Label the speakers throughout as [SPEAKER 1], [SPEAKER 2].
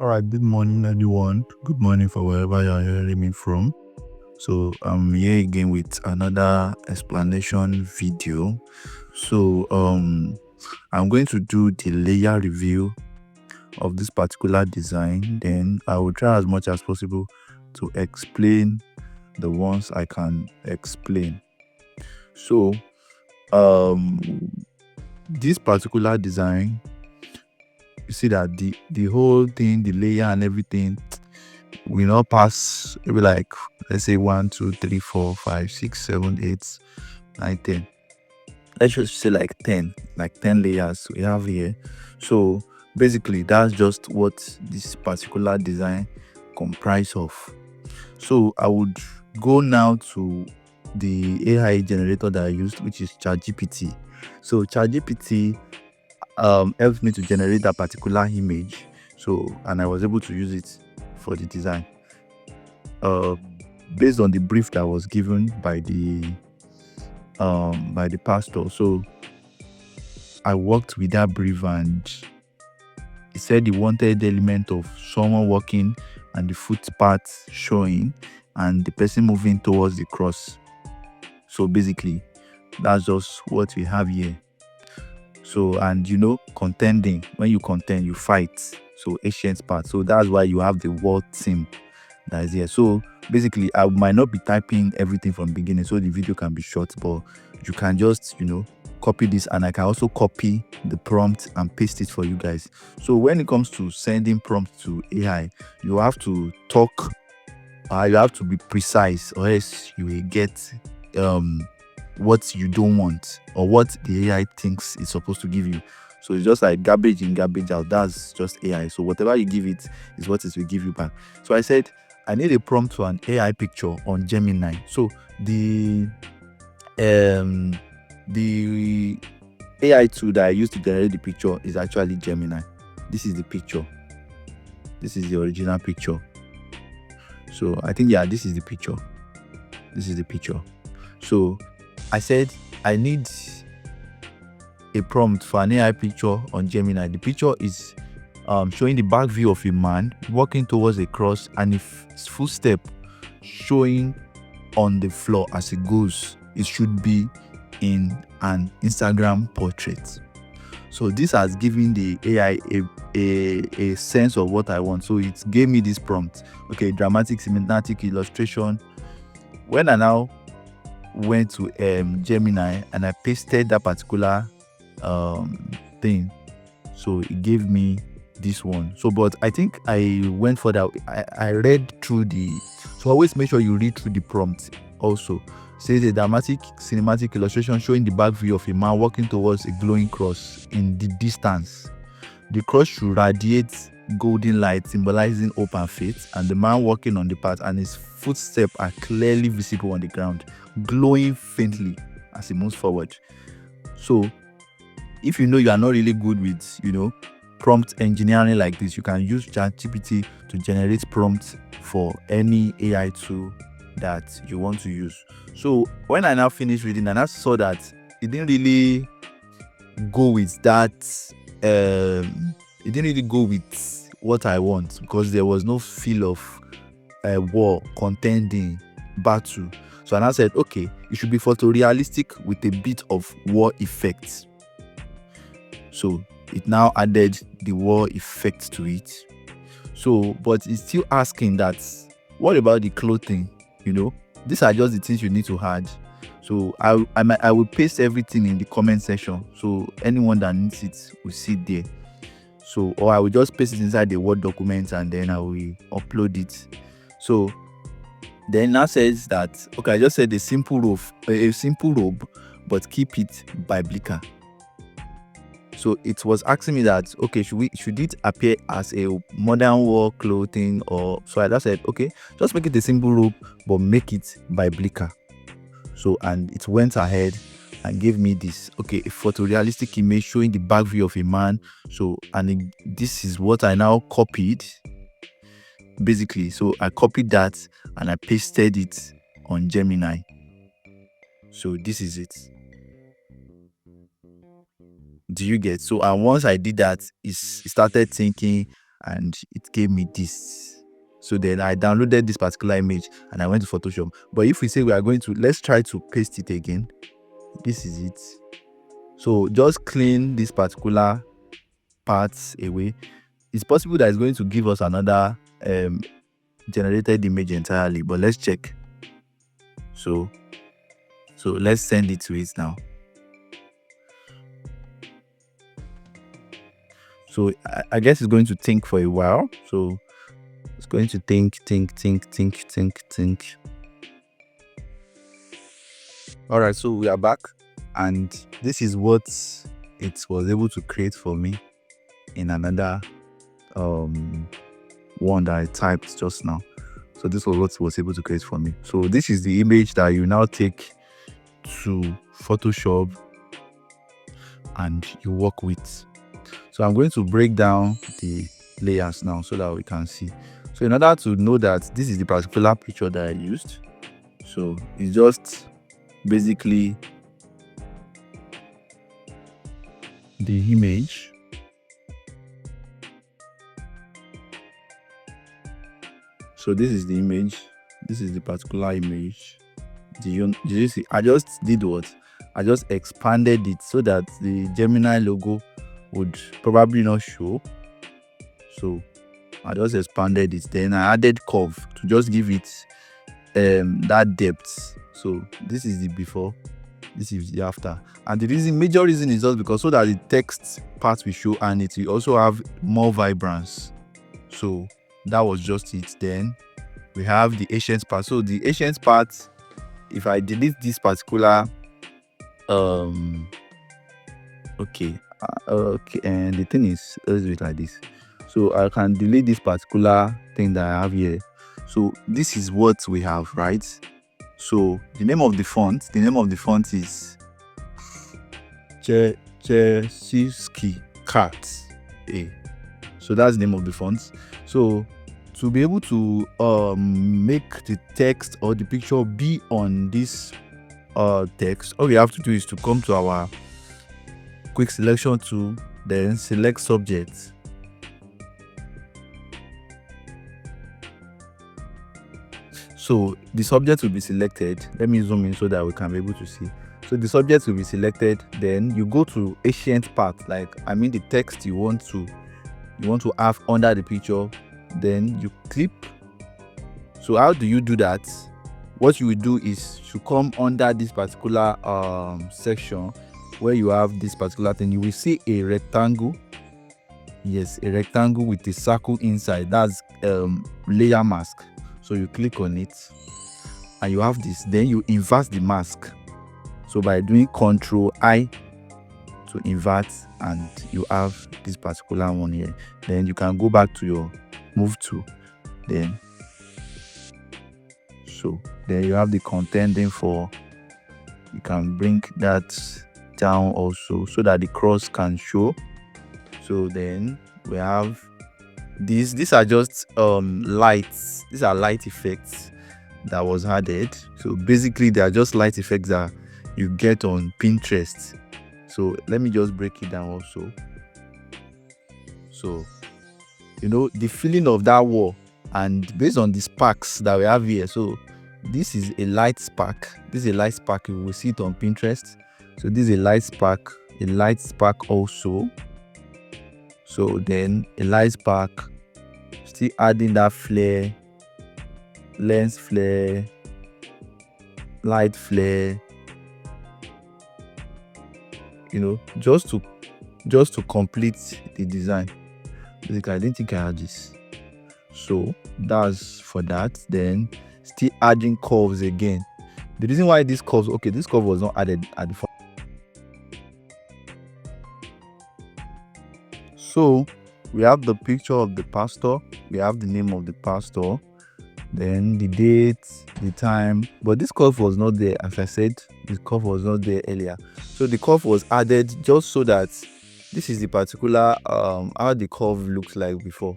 [SPEAKER 1] All right, good morning, everyone. Good morning for wherever you're hearing me from. So, I'm here again with another explanation video. So, I'm going to do the layer review of this particular design. Then, I will try as much as possible to explain the ones I can explain. So, um, this particular design, you see that the whole thing, the layer and everything will not pass maybe like, let's say 1 2 3 4 5 6 7 8 9 10. Let's just say like 10 layers we have here. So basically that's just what this particular design comprise of. So I would go now to the AI generator that I used, which is ChatGPT. So ChatGPT helped me to generate that particular image. So, and I was able to use it for the design. Based on the brief that was given by the pastor. So I worked with that brief, and he said he wanted the element of someone walking and the footpath showing and the person moving towards the cross. So basically that's just what we have here. So, and contending, when you contend you fight, so ancient part. So that's why you have the word theme that is here. So basically I might not be typing everything from beginning so the video can be short, but you can just copy this, and I can also copy the prompt and paste it for you guys. So when it comes to sending prompts to AI, you have to talk, you have to be precise, or else you will get what you don't want or what the AI thinks it's supposed to give you. So it's just like garbage in, garbage out. That's just AI. So whatever you give it is what it will give you back. So I said I need a prompt for an AI picture on Gemini. So the AI tool that I use to generate the picture is actually Gemini. This is the picture. This is the original picture. So I think, yeah, this is the picture. This is the picture. So I said I need a prompt for an AI picture on Gemini. The picture is showing the back view of a man walking towards a cross, and his footstep showing on the floor as he goes. It should be in an Instagram portrait. So this has given the AI a sense of what I want. So it gave me this prompt. Okay, dramatic cinematic illustration. When I now went to Gemini and I pasted that particular thing, so it gave me this one. So but I think I went for that. I read through so always make sure you read through the prompt also. Says a dramatic cinematic illustration showing the back view of a man walking towards a glowing cross in the distance. The cross should radiate golden light, symbolizing hope and faith, and the man walking on the path and his footsteps are clearly visible on the ground, glowing faintly as he moves forward. So if you are not really good with prompt engineering like this, you can use ChatGPT to generate prompts for any AI tool that you want to use. So when I now finished reading and I saw that it didn't really go with that, it didn't really go with what I want, because there was no feel of war, contending, battle. So I said, okay, it should be photorealistic with a bit of war effects. So it now added the war effect to it. So but it's still asking that, what about the clothing? These are just the things you need to add. So I will paste everything in the comment section, so anyone that needs it will see it there. So, or I will just paste it inside the Word document and then I will upload it. So then now says that, okay, I just said a simple robe, but keep it biblical. So it was asking me that, okay, should it appear as a modern war clothing, or so I just said, okay, just make it a simple robe but make it biblical. So, and it went ahead and gave me this, okay, a photorealistic image showing the back view of a man. So, and this is what I now copied basically. So I copied that and I pasted it on Gemini. So this is it. Do you get? So, and once I did that, it started thinking and it gave me this. So then I downloaded this particular image and I went to Photoshop. But if we say we are going to, let's try to paste it again. This is it. So just clean this particular parts away. It's possible that it's going to give us another generated image entirely, but let's check. So let's send it to it now. So I guess it's going to think for a while. So it's going to think. All right, so we are back, and this is what it was able to create for me in another one that I typed just now. So this was what it was able to create for me. So this is the image that you now take to Photoshop and you work with. So I'm going to break down the layers now so that we can see. So in order to know that this is the particular picture that I used, so it's just basically the image. So this is the image. This is the particular image. Did you see? I just did what? I just expanded it so that the Gemini logo would probably not show. So I just expanded it. Then I added curve to just give it that depth. So this is the before, this is the after. And the major reason is just because so that the text part will show and it will also have more vibrance. So that was just it. Then we have the ancient part. So the ancient part, if I delete this particular and the thing is, let's do it like this. So I can delete this particular thing that I have here. So this is what we have, right? So the name of the font is Chesiski Cat A. So that's the name of the font. So to be able to make the text or the picture be on this text, all we have to do is to come to our quick selection tool, then select subject. So the subject will be selected. Let me zoom in so that we can be able to see. So the subject will be selected. Then you go to ancient part, the text you want to have under the picture. Then you clip. So how do you do that? What you will do is to come under this particular section where you have this particular thing. You will see a rectangle. Yes, a rectangle with a circle inside. That's layer mask. So you click on it and you have this. Then you invert the mask. So by doing Ctrl-I to invert, and you have this particular one here. Then you can go back to your move tool. Then you have the contending for. You can bring that down also so that the cross can show. So then we have these are just lights. These are light effects that was added. So basically they are just light effects that you get on Pinterest. So let me just break it down also. So the feeling of that wall, and based on the sparks that we have here. So this is a light spark. This is a light spark. You will see it on Pinterest. So this is a light spark also. So then a light spark, still adding that flare, lens flare, light flare, just to complete the design. Basically, I didn't think I had this. So that's for that. Then still adding curves again. The reason why this curve was not added at the first. So we have the picture of the pastor, we have the name of the pastor, then the date, the time. But this curve was not there. As I said, the curve was not there earlier. So the curve was added just so that this is the particular how the curve looks like before.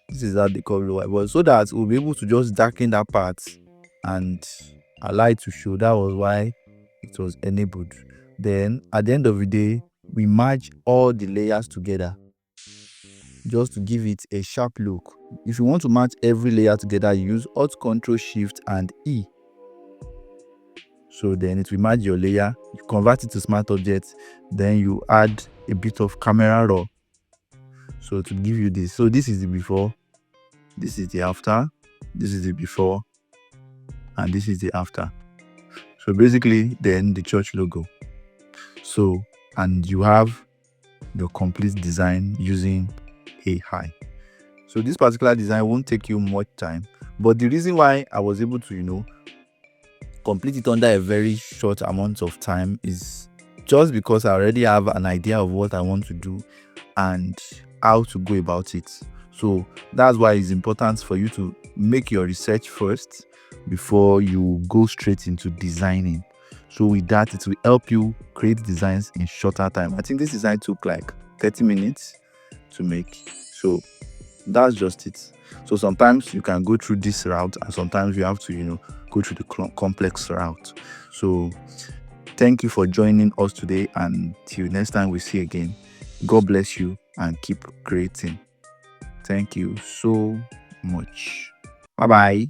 [SPEAKER 1] This is how the curve looks like, but so that we'll be able to just darken that part and allow it to show. That was why it was enabled. Then at the end of the day, we merge all the layers together. just to give it a sharp look. If you want to match every layer together, you use Alt Ctrl Shift and E. So then it will match your layer. You convert it to smart object, then you add a bit of camera raw, so to give you this. So this is the before, this is the after, this is the before, and this is the after. So basically then the church logo. So, and you have the complete design using AI. So this particular design won't take you much time, but the reason why I was able to complete it under a very short amount of time is just because I already have an idea of what I want to do and how to go about it. So that's why it's important for you to make your research first before you go straight into designing. So with that, it will help you create designs in shorter time. I think this design took like 30 minutes to make. So that's just it. So sometimes you can go through this route, and sometimes you have to go through the complex route. So thank you for joining us today, and till next time we see again, God bless you and keep creating. Thank you so much. Bye bye.